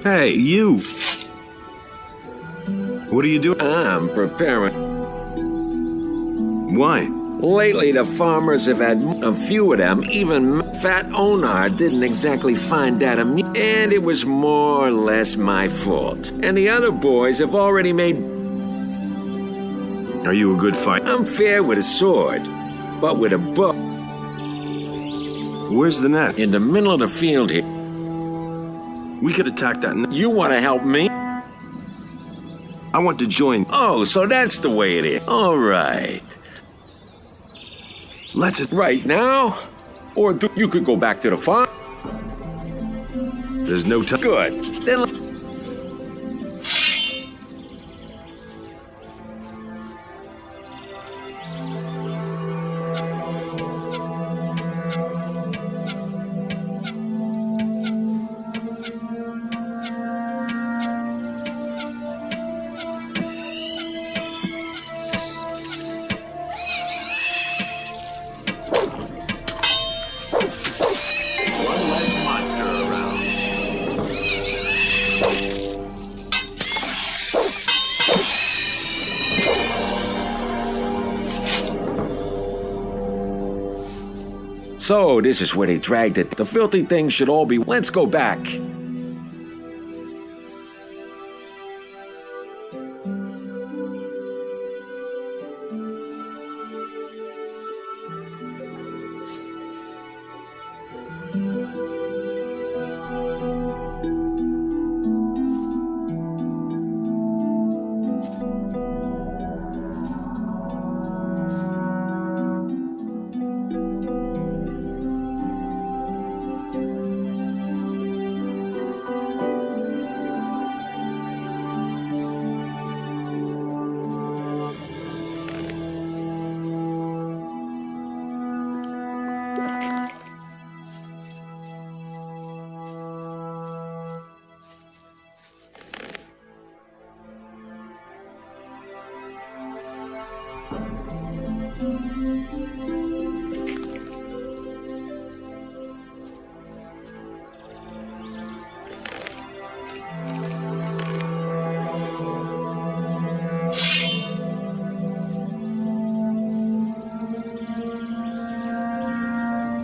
Hey, you! What are you doing? I'm preparing. Why? Lately, the farmers have had a few of them. Even Fat Onar didn't exactly find that amusing. And it was more or less my fault. And the other boys have already made... Are you a good fighter? I'm fair with a sword, but with a bow. Where's the net? In the middle of the field here. We could attack that net. You want to help me? I want to join. Oh, so that's the way it is. All right. Let's... Right now? Or you could go back to the farm. There's no time. Good. Then... So, this is where they dragged it. The filthy things should all be... Let's go back.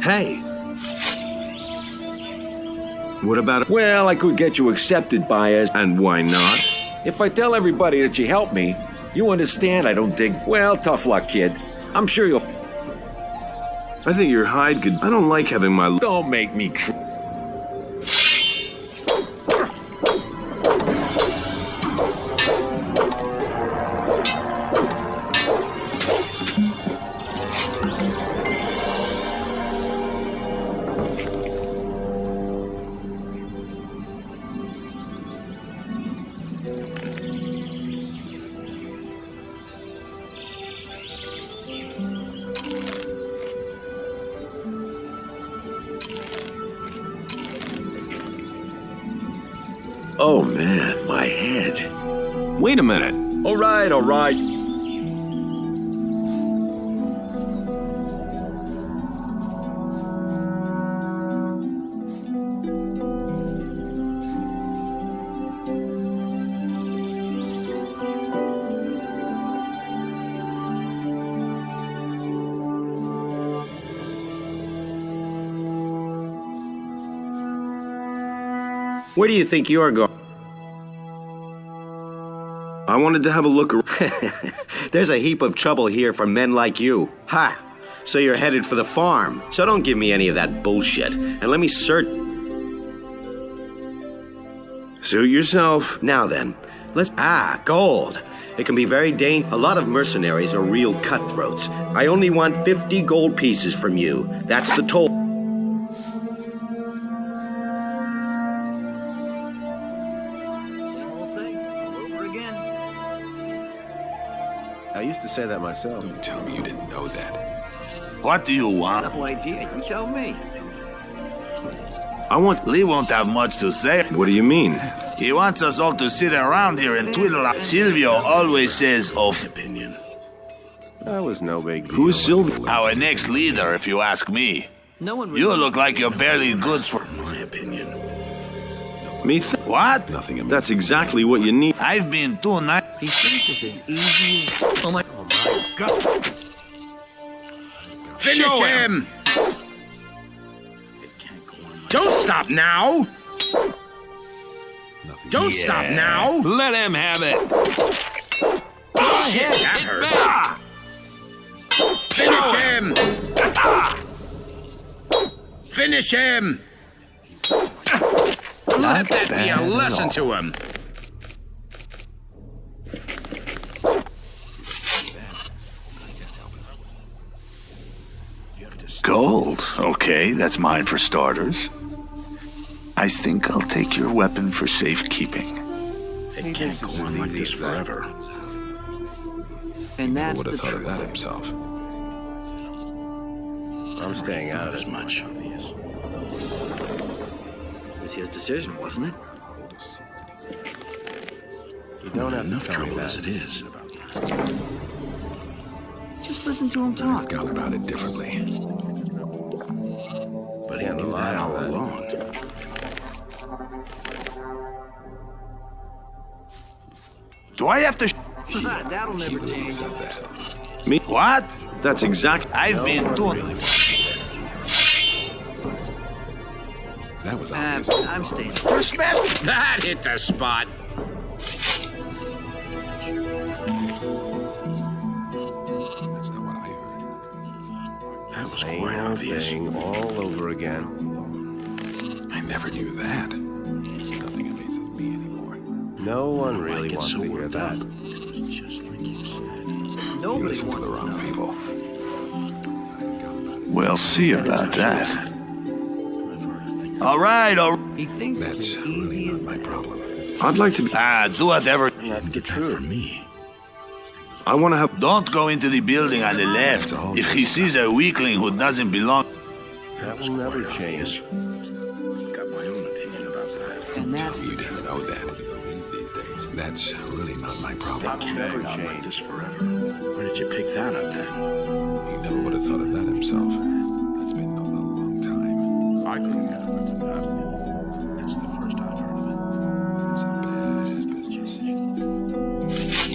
Hey! What about... Well, I could get you accepted by us. And why not? If I tell everybody that you helped me, you understand I don't dig... Well, tough luck, kid. I'm sure you'll... I think your hide could... I don't like having my... Don't make me cry. Oh, man, my head. Wait a minute. All right, all right. Where do you think you're going? I wanted to have a look around. There's a heap of trouble here for men like you. Ha! So you're headed for the farm. So don't give me any of that bullshit. And let me search... Suit yourself. Now then, let's... gold. It can be very dangerous. A lot of mercenaries are real cutthroats. I only want 50 gold pieces from you. That's the toll. to say that myself. Don't tell me you didn't know that. What do you want? No idea. You tell me. I want... Lee won't have much to say. What do you mean? He wants us all to sit around here and twiddle our... Silvio always says of opinion. That was no big deal. Who's Sylvia? Our next leader, if you ask me. No one really... You look like you're barely good for... my opinion. Me? What? Nothing amazing. That's exactly what you need. I've been too nice. He thinks it's as easy as... Oh my God. Finish him! Don't stop now! Don't stop now! Let him have it. Shit, that hurt. Finish him! Finish him! Let that be a lesson to him. Gold. Okay, that's mine for starters. I think I'll take your weapon for safekeeping. It can't go on like this forever. And that's Would have the thought of truth. that himself. I'm staying out of As it. much. It was his decision, wasn't it? You don't have Enough to tell me trouble that. as it is. Just listen to him talk. Gone about it differently. But he Can't knew rely that all on that. along. Do I have to? That'll never He change. said that. Me? What? That's exactly... I've been doing. That was obvious. I'm staying. Respect. That hit the spot. That's not what I heard. That was Same quite old obvious. thing all over again. I never knew that. Nothing amazes me anymore. No one really get wants so to hear worked that. up. It's just like you said. You Nobody listen to wants the to wrong know. people. I've gone about it. We'll see about that. All right, He thinks That's it's as easy really as not my that. problem. It's I'd like to... do whatever. That's the Get that truth. from me. I want to have... Don't go into the building on the left. That's all If he just sees a weakling who doesn't belong. That will never change. Got my own opinion about that. And tell that's me you the didn't know that. Believe these days. That's really not my problem. Can't Never go on like change. this forever. Where did you pick that up then? He never would have thought of that himself. That's been known a long time. I couldn't get into that. It's the first I've heard of it. It's a bad business.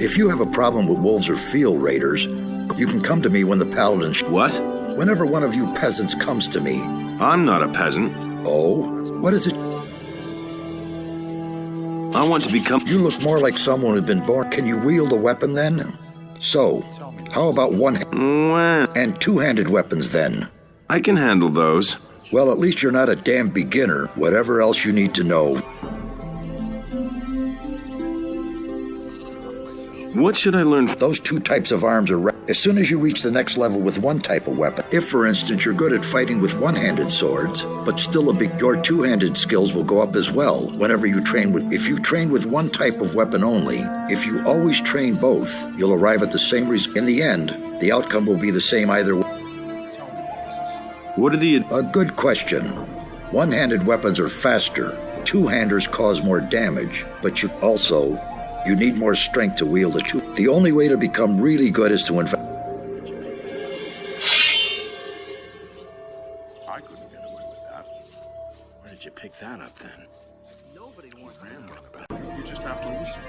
If you have a problem with wolves or field raiders, you can come to me when the paladins. What? Whenever one of you peasants comes to me. I'm not a peasant. Oh, what is it? I want to become... You look more like someone who'd been born. Can you wield a weapon then? So, how about Well, and two-handed weapons then? I can handle those. Well, at least you're not a damn beginner. Whatever else you need to know. What should I learn? Those two types of arms are as soon as you reach the next level with one type of weapon. If, for instance, you're good at fighting with one-handed swords, but still your two-handed skills will go up as well whenever you train with. If you train with one type of weapon only, if you always train both, you'll arrive at the same result. In the end, the outcome will be the same either way. What are the... A good question. One-handed weapons are faster. Two-handers cause more damage, but you need more strength to wield a two. The only way to become really good is to I couldn't get away with that. Where did you pick that up then? Nobody wants to know. You just have to listen.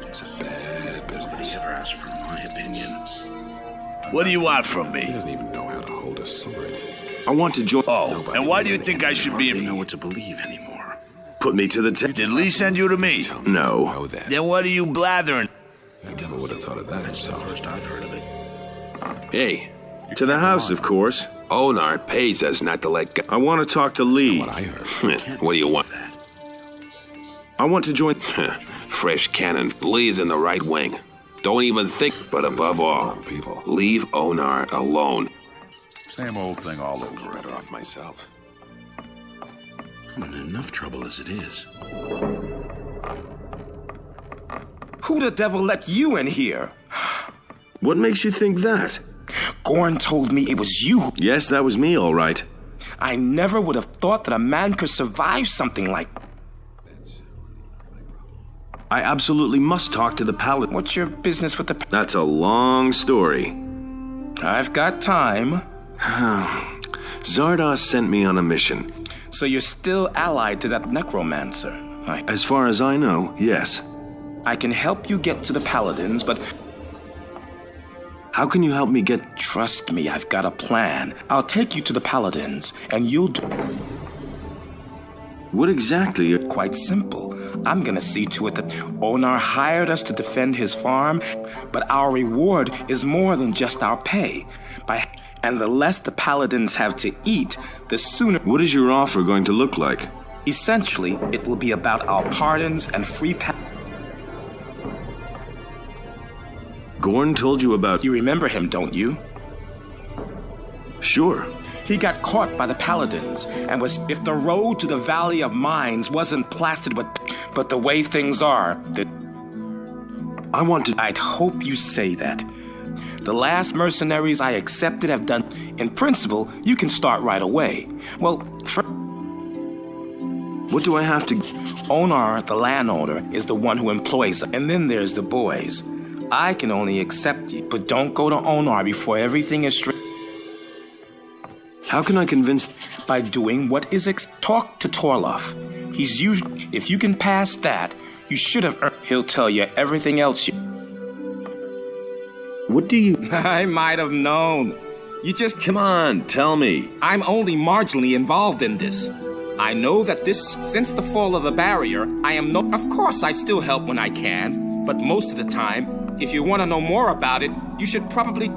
It's a bad business. Nobody ever asked for my opinion. What do you want from He me? doesn't even know how to hold a sword. I want to join... Oh, and why do you think I should be... I don't know what to believe anymore. Put me to the test. Did Lee send you to me? No. Know that. Then what are you blathering? I never would have thought of that himself. First I've heard of it. Hey, To the house, of course. Onar pays us not to let go. I want to talk to Lee. What I heard. What do you want? I want to join... Fresh cannon. Lee's in the right wing. Don't even think, but above all, People. leave Onar alone. Same old thing all I'd be better off myself. I'm in enough trouble as it is. Who the devil let you in here? What makes you think that? Gorn told me it was you. Yes, that was me, all right. I never would have thought that a man could survive something like... I absolutely must talk to the paladin. What's your business with the... That's a long story. I've got time. Zardoz sent me on a mission. So you're still allied to that necromancer? As far as I know, yes. I can help you get to the paladins, but... How can you help me get... Trust me, I've got a plan. I'll take you to the paladins, and you'll do... What exactly? Quite simple. I'm gonna see to it that Onar hired us to defend his farm, but our reward is more than just our pay. And the less the paladins have to eat, the sooner... What is your offer going to look like? Essentially, it will be about our pardons and free Gorn told you about... You remember him, don't you? Sure. He got caught by the paladins and was... If the road to the Valley of Mines wasn't plastered with... But the way things are, I want to... I'd hope you say that. The last mercenaries I accepted have done... In principle, you can start right away. Well, What do I have to... Onar, the landowner, is the one who employs us. And then there's the boys. I can only accept you, but don't go to Onar before everything is straight. How can I convince... By doing what is talk to Torloff. He's usually... If you can pass that, you should have earned... He'll tell you everything else you... What do you... I might have known. You just... Come on, tell me. I'm only marginally involved in this. I know that since the fall of the barrier, I am no... Of course, I still help when I can, but most of the time, if you want to know more about it, you should probably...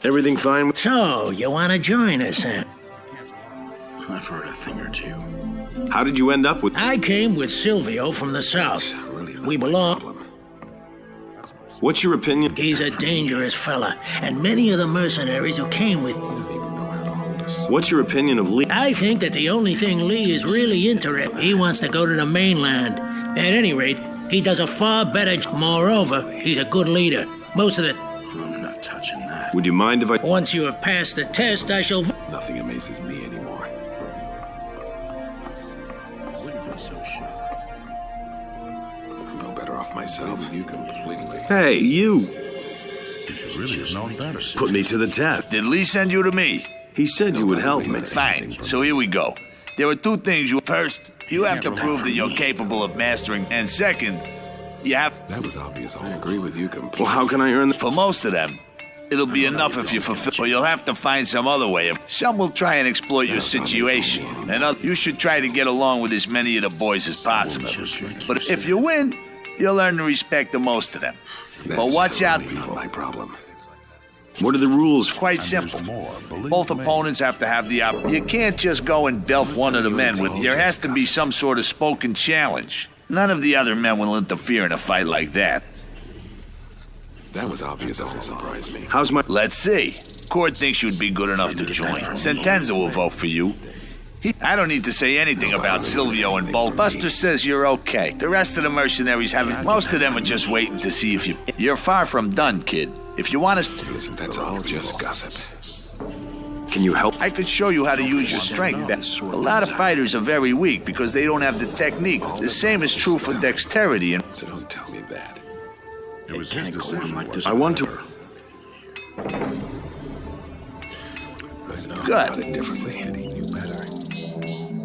Everything fine? So, you want to join us, then? I've heard a thing or two. How did you end up with... I came with Silvio from the south. We belong... What's your opinion? He's a dangerous fella, and many of the mercenaries who came with... What's your opinion of Lee? I think that the only thing Lee is really interested... He wants to go to the mainland. At any rate, he does a far better... Moreover, he's a good leader. Most of the... I'm not touching that. Would you mind if I... Once you have passed the test, I shall... Nothing amazes me anymore. I wouldn't be so sure. I'm no better off myself. You completely. Hey, you! You should really have known better. Put me to the test. Did Lee send you to me? He said you would help me. Fine. So here we go. There are two things you... First, you have to prove that you're capable of mastering. And second, you have... That was obvious. I agree with you completely. Well, how can I earn... For most of them, it'll be enough if you fulfill... Or you'll have to find some other way. Some will try and exploit your situation. And you should try to get along with as many of the boys as possible. But if you win, you'll learn to respect the most of them. But watch out. Not my problem. What are the rules? Quite simple. Both opponents have to have the You can't just go and belt one of the men with... There has to be some sort of spoken challenge. None of the other men will interfere in a fight like that. That was obvious. Doesn't surprise me. How's my... Let's see. Court thinks you'd be good enough to join. Sentenza will vote for you. I don't need to say anything about Silvio and Bolt. Buster says you're okay. The rest of the mercenaries haven't... Most of them are just waiting to see if you... You're far from done, kid. If you want to... Listen, that's all just gossip. Can you help? I could show you how to use your strength. A lot of fighters are very weak because they don't have the technique. The same is true for dexterity and... So don't tell me that. It was his decision. I want to... Good. Differently. You better.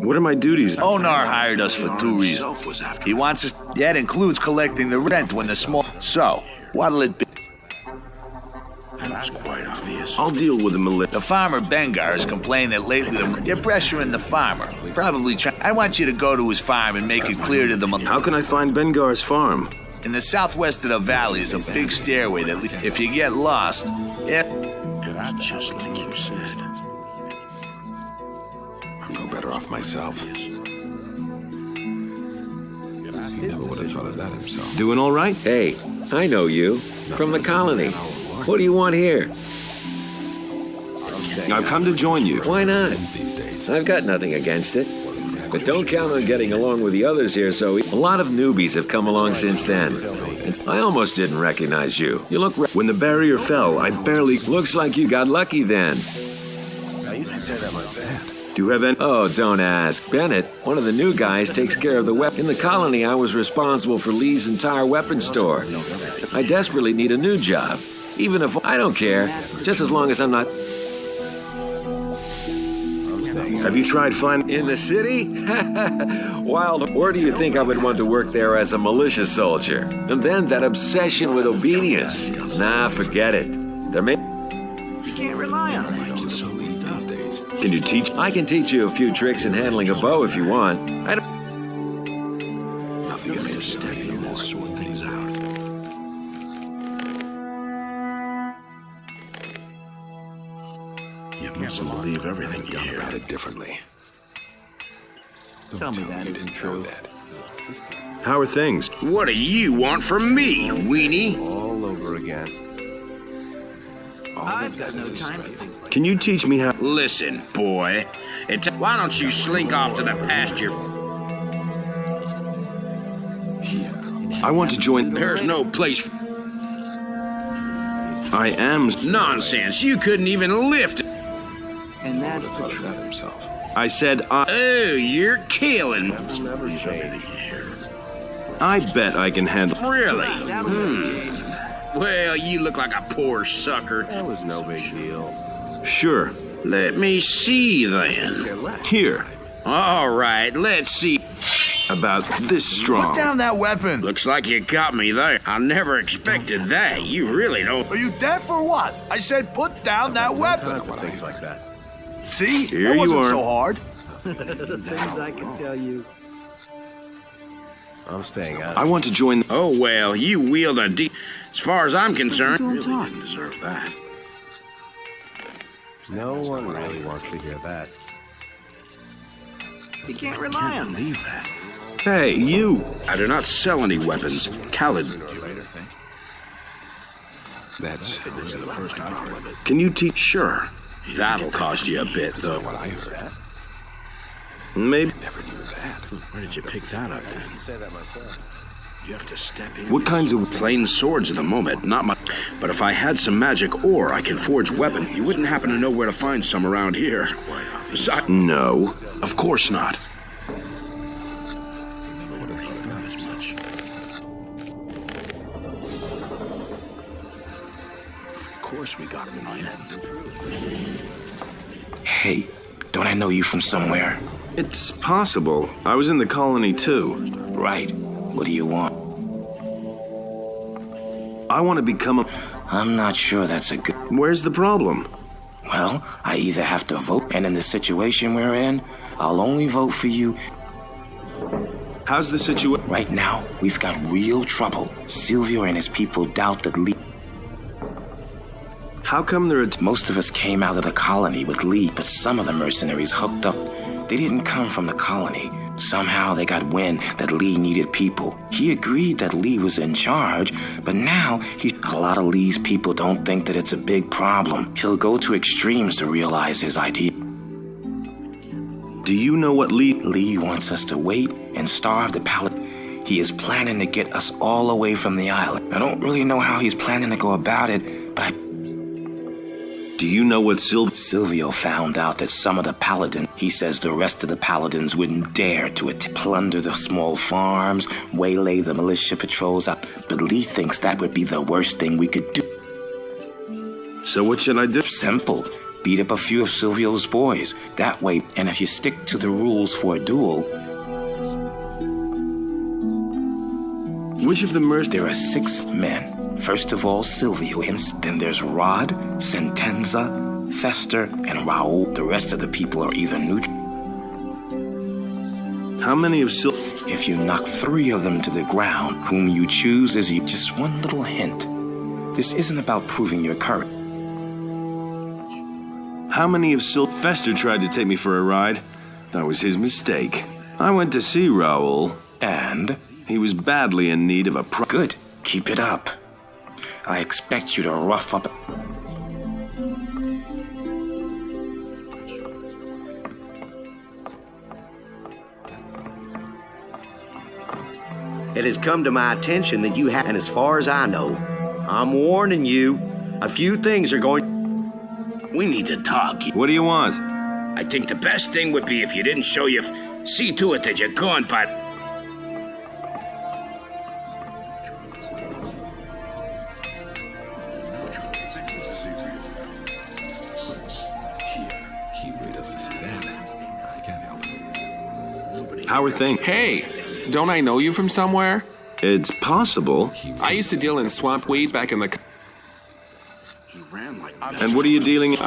What are my duties? Onar hired us for two reasons. He wants us... That includes collecting the rent when the small... So, what'll it be? That was quite obvious. I'll deal with the militia. The farmer Bengar has complained that lately you're pressuring the farmer. Probably I want you to go to his farm and make it clear to them. How can I find Bengar's farm? In the southwest of the valley is a big stairway that if you get lost... was just like you said. I'm no better off myself. He never would have thought of that himself. Doing all right? Hey, I know you. From the colony. What do you want here? I've come to join you. Why not? These days. I've got nothing against it. But don't count on getting along with the others here, so a lot of newbies have come along since then. I almost didn't recognize you. You look... When the barrier fell, I barely... Looks like you got lucky then. I used to say that myself. Do you have any... Oh, don't ask. Bennett, one of the new guys, takes care of the weapon. In the colony, I was responsible for Lee's entire weapons store. I desperately need a new job. Even if... I don't care. Just as long as I'm not... Have you tried finding... In the city? Wild. Where do you think I would want to work there as a militia soldier? And then that obsession with obedience. Nah, forget it. There may... You can't rely on it. So these days. Can you teach? I can teach you a few tricks in handling a bow if you want. I don't... Nothing is just steady and sort things out. You mustn't believe everything you Gone hear. about it differently. Tell me that isn't true. How are things? What do you want from me, weenie? All over again. I've got no time for things like Can you teach me how... Listen, boy. Why don't you slink off to the pasture? I want to join... There's no place. I am... Nonsense. You couldn't even lift. And that's the Thought of truth. that himself. I said Oh, you're killing. Never change. I bet I can handle... Really? That'll never change. Well, you look like a poor sucker. That was no big deal. Sure. Let me see then. Care less. Here. All right, let's see. About this strong. Down that weapon. Looks like you got me there. I never expected that. You really don't. Are you deaf or what? I said put down that weapon. Time for things like that. See? Here that you wasn't are. so hard. The things I can tell you. I'm staying out. I want to join... Oh, well, you wield a As far as I'm concerned, you really didn't deserve that. No one really wants to hear that. You can't rely on me. Believe that. Hey, you. I do not sell any weapons. Khaled. That's This is the first I've heard of it. Can you teach... Sure. That'll cost you a bit, though. what I heard. Maybe... Never knew that. Where did you pick that up, then? Say that myself. You have to step in. What kinds of... Plain swords at the moment, not much. But if I had some magic ore, I could forge weapons. You wouldn't happen to know where to find some around here. Besides, No. of course not. Of course we got him in the end. Hey, don't I know you from somewhere? It's possible. I was in the colony, too. Right. What do you want? I want to become a... I'm not sure that's a good... Where's the problem? Well, I either have to vote, and in the situation we're in, I'll only vote for you. How's the situation? Right now, we've got real trouble. Silvio and his people doubt that Lee... How come there are... Most of us came out of the colony with Lee, but some of the mercenaries hooked up. They didn't come from the colony. Somehow they got wind that Lee needed people. He agreed that Lee was in charge, but now a lot of Lee's people don't think that it's a big problem. He'll go to extremes to realize his idea. Do you know what Lee... Lee wants us to wait and starve the paladin. He is planning to get us all away from the island. I don't really know how he's planning to go about it, but Do you know what Silvio found out that some of the paladins, he says the rest of the paladins wouldn't dare to plunder the small farms, waylay the militia patrols up, but Lee thinks that would be the worst thing we could do. So what should I do? Simple. Beat up a few of Silvio's boys. That way, and if you stick to the rules for a duel, Which of the there are 6 men. First of all, Silvio himself. Then there's Rod, Sentenza, Fester, and Raul. The rest of the people are either neutral. How many of If you knock 3 of them to the ground, whom you choose is you. Just one little hint. This isn't about proving your courage. How many of Sylvester tried to take me for a ride? That was his mistake. I went to see Raoul. And? He was badly in need of a Good. Keep it up. I expect you to rough up. It has come to my attention that you have, and as far as I know, I'm warning you, a few things are going. We need to talk. What do you want? I think the best thing would be if you didn't show your... See to it that you're gone, but... How are things? Hey, don't I know you from somewhere? It's possible. I used to deal in swamp weed back in the... And what are you dealing in?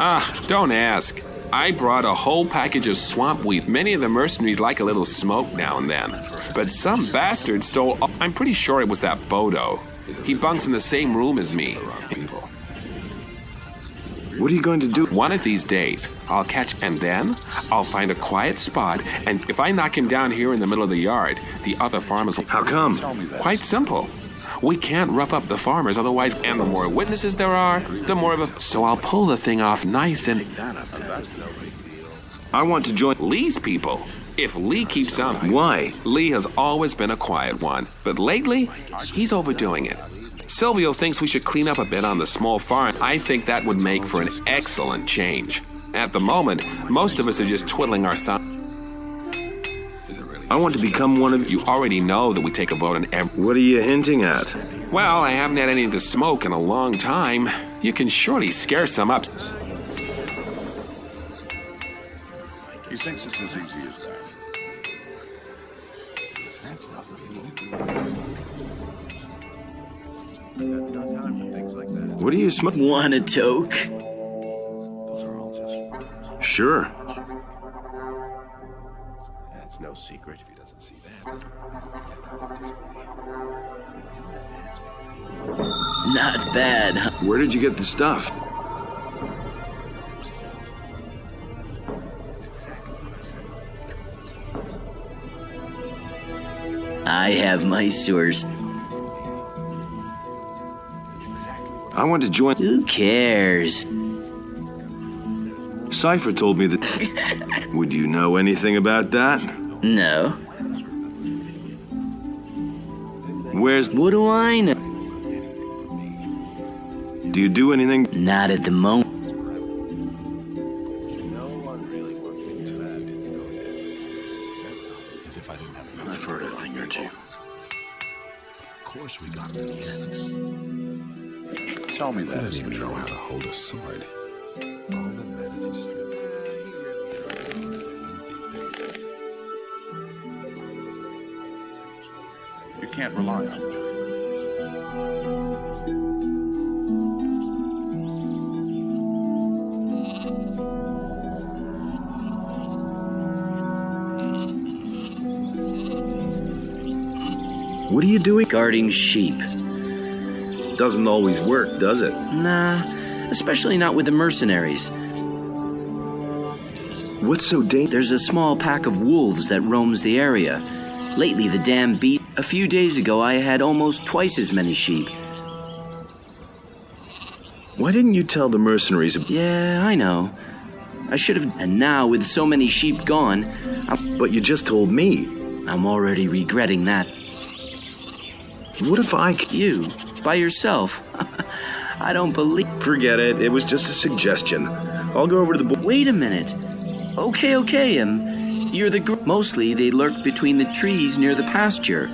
Don't ask. I brought a whole package of swamp weed. Many of the mercenaries like a little smoke now and then. But some bastard stole... I'm pretty sure it was that Bodo. He bunks in the same room as me. What are you going to do? One of these days, I'll catch, and then I'll find a quiet spot, and if I knock him down here in the middle of the yard, the other farmers will... How come? Quite simple. We can't rough up the farmers, otherwise, and the more witnesses there are, the more of a... So I'll pull the thing off nice and... I want to join Lee's people. If Lee keeps on... Why? Lee has always been a quiet one, but lately, he's overdoing it. Silvio thinks we should clean up a bit on the small farm. I think that would make for an excellent change. At the moment, most of us are just twiddling our thumbs. I want to become one of... You already know that we take a vote on every... What are you hinting at? Well, I haven't had anything to smoke in a long time. You can surely scare some up. He thinks it's as easy as that. That's nothing. What are you smoking? Want a toke? Sure. That's no secret if he doesn't see that. Not bad, huh? Where did you get the stuff? I have my source. I want to join... Who cares? Cypher told me that... Would you know anything about that? No. Where's... What do I know? Do you do anything? Not at the moment. I've heard a thing or two. Of course we got him in the end. Tell me that. He doesn't even know how to hold a sword. All the men is he stripped. You can't rely on him. What are you doing? Guarding sheep. Doesn't always work, does it? Nah, especially not with the mercenaries. What's so dangerous? There's a small pack of wolves that roams the area. Lately, the damn beast. A few days ago, I had almost twice as many sheep. Why didn't you tell the mercenaries? Yeah, I know. I should have. And now, with so many sheep gone, But you just told me. I'm already regretting that. What if I... You, by yourself. I don't believe... Forget it. It was just a suggestion. I'll go over to the... Wait a minute. Okay, you're the Mostly, they lurk between the trees near the pasture.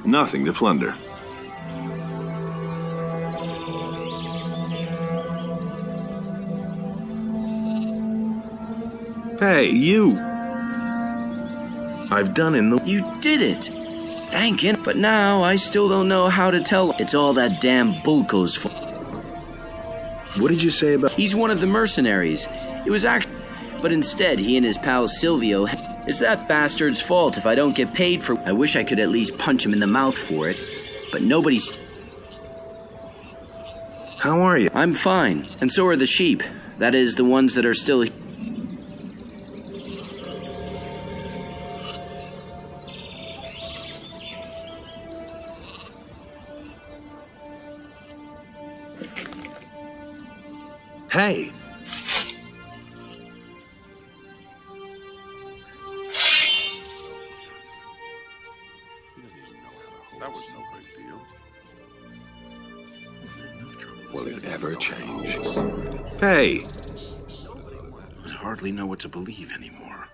Nothing to plunder. Hey, you! I've done in the... You did it! Thank you. But now I still don't know how to tell. It's all that damn Bulko's fault. What did you say about... He's one of the mercenaries. It was but instead he and his pal Silvio... It's that bastard's fault if I don't get paid for... I wish I could at least punch him in the mouth for it. But nobody's... How are you? I'm fine. And so are the sheep. That is, the ones that are still... Hey! That was no big deal. Will it ever change? Hey! I hardly know what to believe anymore.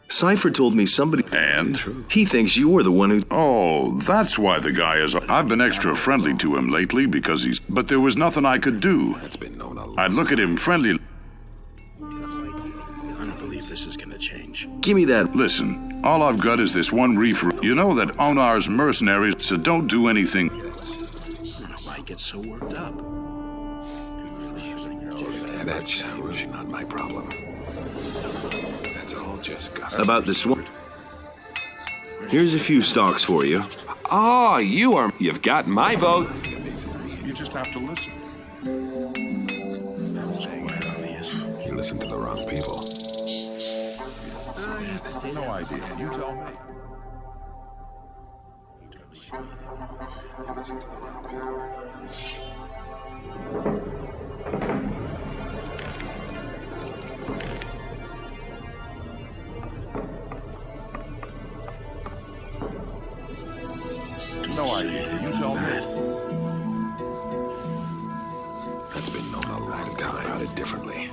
Cypher told me somebody... And? He thinks you were the one who... Oh, that's why the guy is... I've been extra friendly to him lately because he's... But there was nothing I could do. That's been known a lot. I'd look at him friendly... I don't believe this is gonna change. Give me that... Listen, all I've got is this one reefer. You know that Onar's mercenaries, so don't do anything. I don't know why he gets so worked up. Yeah, that's huge. Not my problem. That's all just gossip. About this one... Here's a few stocks for you. Oh, you've got my vote. You just have to listen. You listen to the wrong people. No idea. You tell me. You listen to the wrong people. No idea. You tell me. That's been known a long time. About it differently.